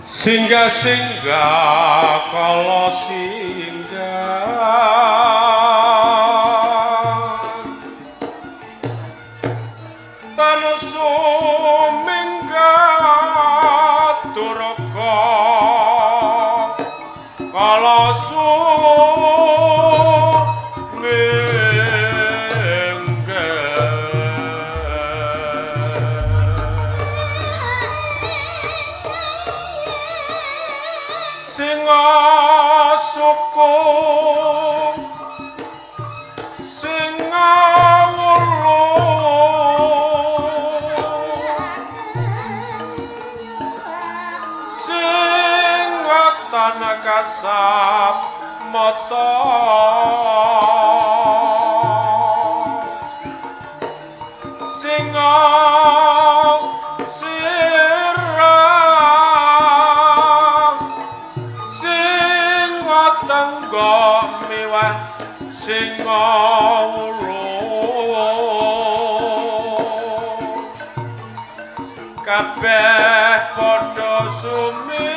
Singgah-singgah kala singgah tanah suminggat durga kala suku singa wulu singa tanah kasap mata singa miwah singa wulu kabeh padha suminggat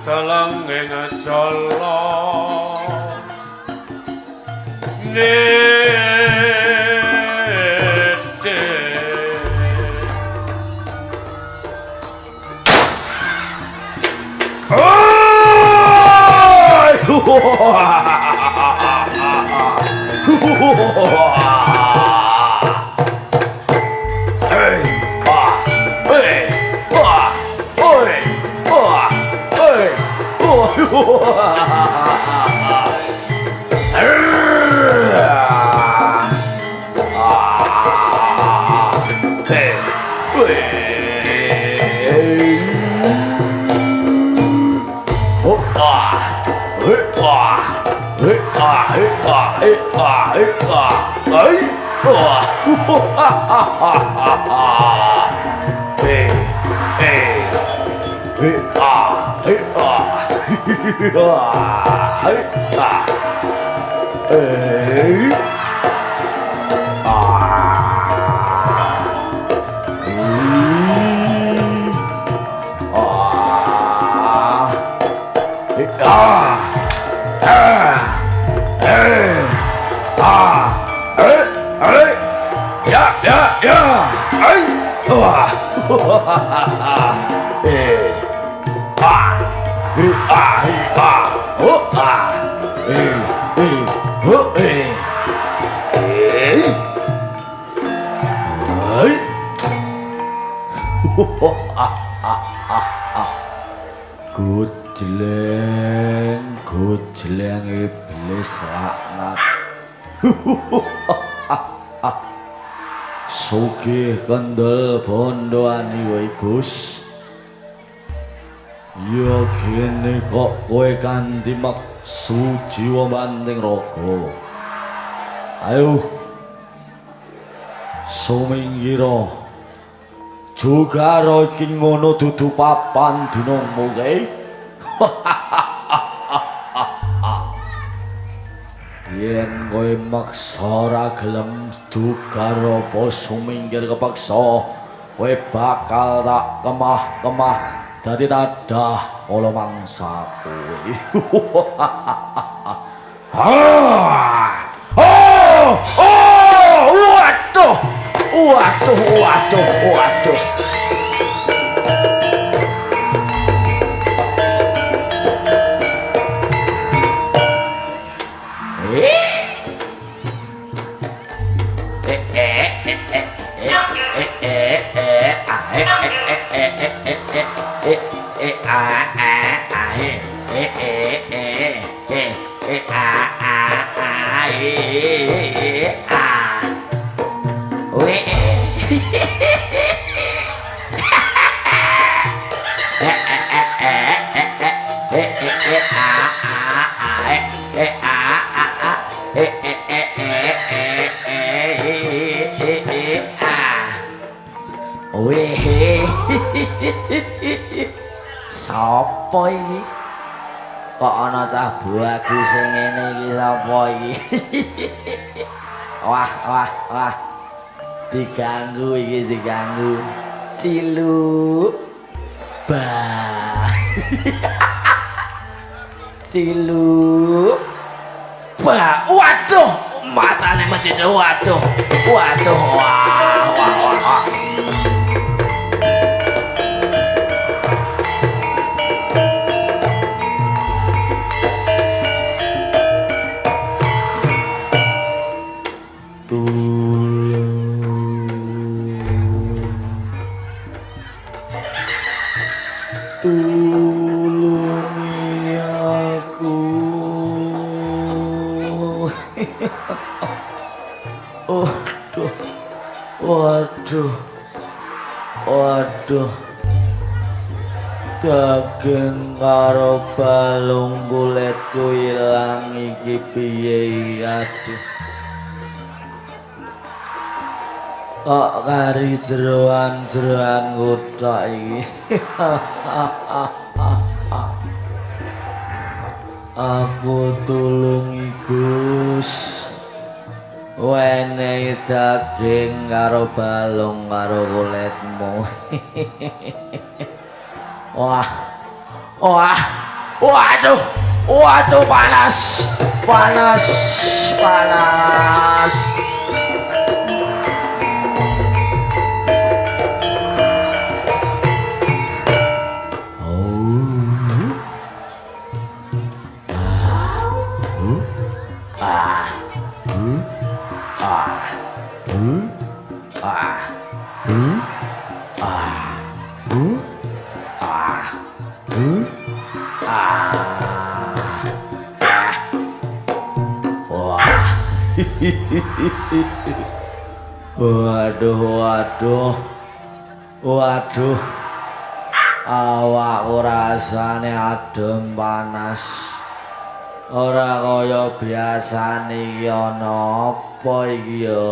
telenging jala Gujleng iblis laknat sugih kendel bondo ani Gus ya kene kok kowe kanthi maksu jiwa banting raga ayo suminggira juga iki ngono dudu papan dunungmu kae yen kowe maksa ora gelem dugar apa sumingkir kepaksa kowe bakal tak kemah-kemah dadi tadah kala mangsa kowe waduh Sapa iki? Kok ana cah bagus sing ngene iki sapa iki? Wah, wah, wah. Diganggu iki diganggu. Cilu. Bah. Cilu. Bah. Waduh, matane mencit. Waduh. Waduh. Wah, wah, wah. Tulungi aku. Waduh, waduh, waduh. Daging karo balung kulitku ilang iki piye aduh. Kok kari jeroan-jeroan kuthok iki. Aku tulungi Gus. Wenehi daging karo balung karo kulitmu. Wah. Wah. Waduh. Waduh panas. Panas. Panas. Waduh, waduh, waduh, awakku rasane adem panas, ora kaya biasane iki ana apa iki ya.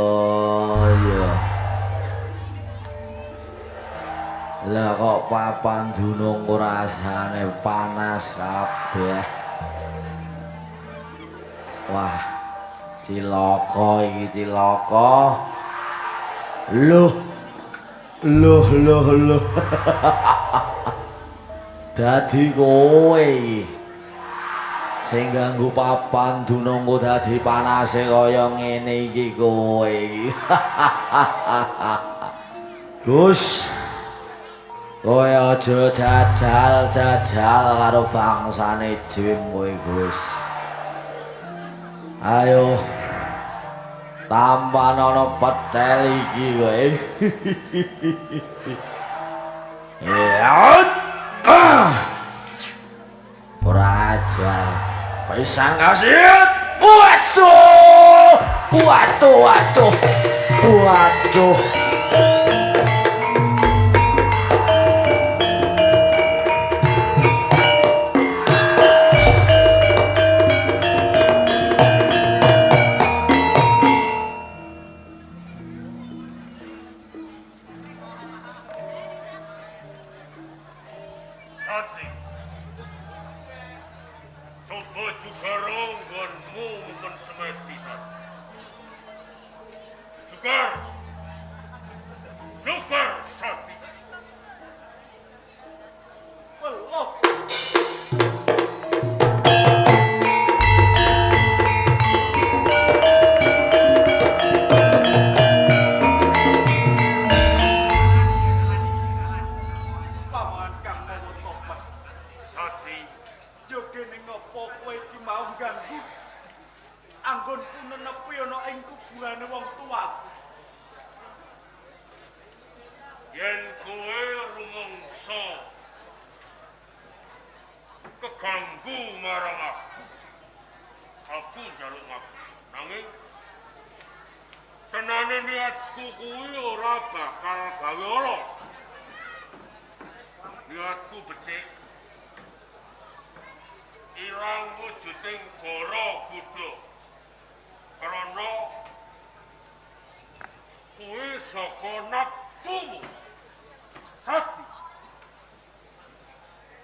Lah kok papan dunungku rasane panas kabeh. Wah. Cilaka iki cilaka. Loh. Dadi kowe iki sing ganggu papan dunungku dadi panase kaya ngene iki kowe iki. Gus. Kowe aja jajal-jajal karo bangsane jim kowe Gus. Ayo. Tampan ana petel iki kowe. Ya. Ora ajar. Pisan kasit. Waduh. Waduh, waduh. Waduh.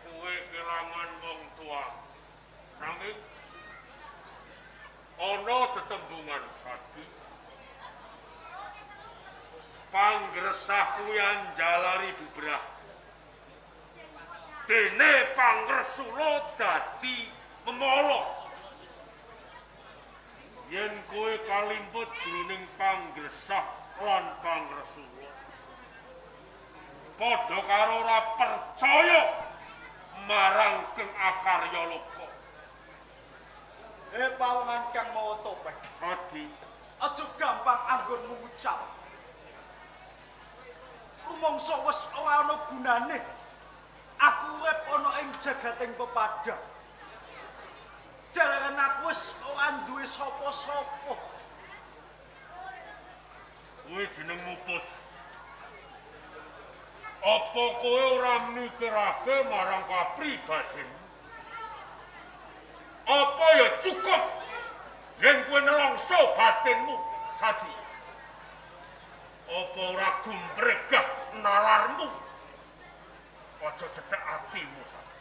Kowe Sadi. Panggresah kuwi anjalari bubrah. Dene pangresula dadi memolo. Yen kowe kalimput jroning panggresah lan pangresula. Padha karo ora percaya marang Kang Akarya Loka. Pawongan kang mawa topeng. Adi, Aja gampang anggon ngucap. Rumangsa wis ora ana gunane. Aku urip ana ing jagating pepadang. Jalaran aku wis ora duwe sapa-sapa. kuwi jenengmu Pus. Apa kowe ora mikirake marang kapribadimu? Apa ya cukup yen kowe nelongso batinmu Sadi? Apa ora gumpregah nalarmu? Aja cethek atimu Sadi.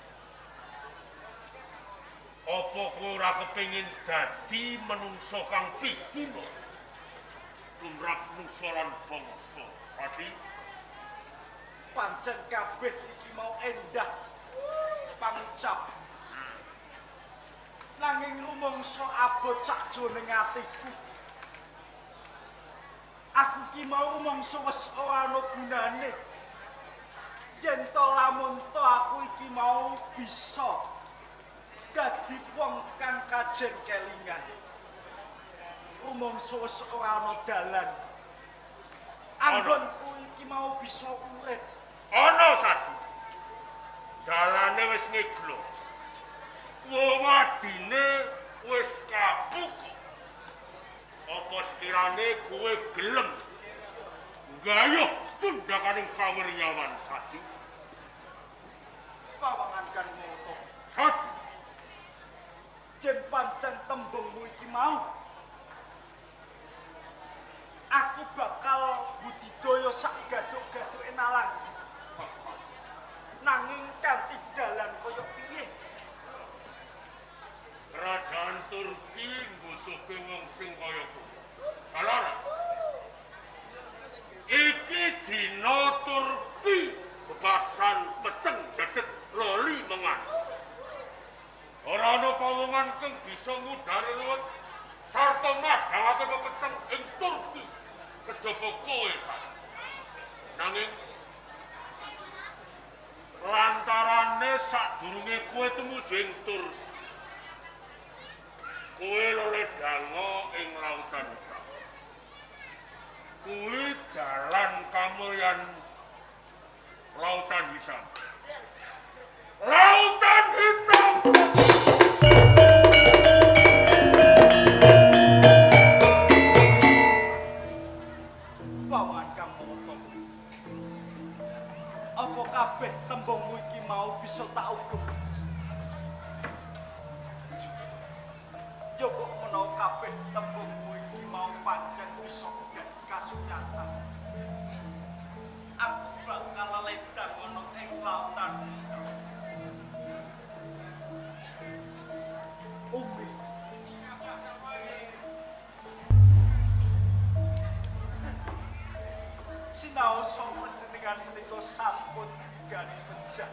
Apa kowe ora kepengin dadi menungso kang piguna? Tumrap nusa lan bangsa Sadi. Pancen kabeh iki mau endah pangucap. Nanging rumangsa abot sakjroning atiku. Aku ki mau rumangsa wis ora ana gunane. Yen to lamun to aku iki mau bisa dadi wong kang kajen kelingan. Rumangsa wis ora ana dalan. Anggonku iki mau bisa urip. Ana Sadi. Dalane wis ngeglo. Wadine wis kabuka. Apa sekirane kowe gelem nggayuh cundakaning kawiryawan Sadi? Pawangan kan moto. Sadi, Jen pancen tembungmu iki mau. Aku bakal budidaya sak gaduk-gaduke nalang. Nanging kanthi dalan kaya piye? kerajaan Turki mbutuhke wong sing kaya kowe. Salah. Iki dina Turki bebasan peteng dedet loli mengan. Ora ana pawongan sing bisa ngudari luwet sarta madhangake pepeteng ing Turki kejaba kowe Sadi. Nanging lantarane sadurunge kowe tumuju ing Turki, kowe loleh dango ing lautan hitam. Kuwi dalan kamulyan lautan hitam. Lautan hitam! Pawangan kang moto. Apa kabeh tembungmu iki mau bisa tak ukum? Yo kok menawa kabeh tembungmu iki mau pancen bisa dadi kasunyatan. Aku bakal ledang ana ing lautan. Umbi. Sinaosa panjenengan menika sampun digani pejah.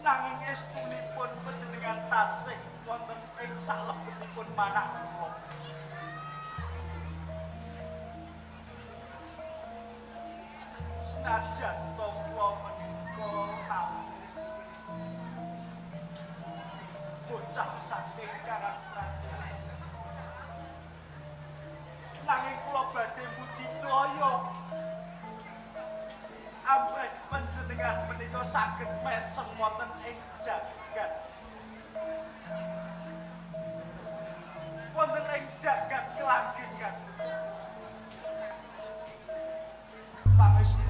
Nanging estunipun panjenengan tasih wonten ing salebetipun manah kula. Senajan to kula menika tamu bocah saking Karangpradesh. Nanging kula badhe budidaya amrih panjenengan menika saged mesem wonten ing jagat. Wonten ing jagat kelanggengan. Pangestu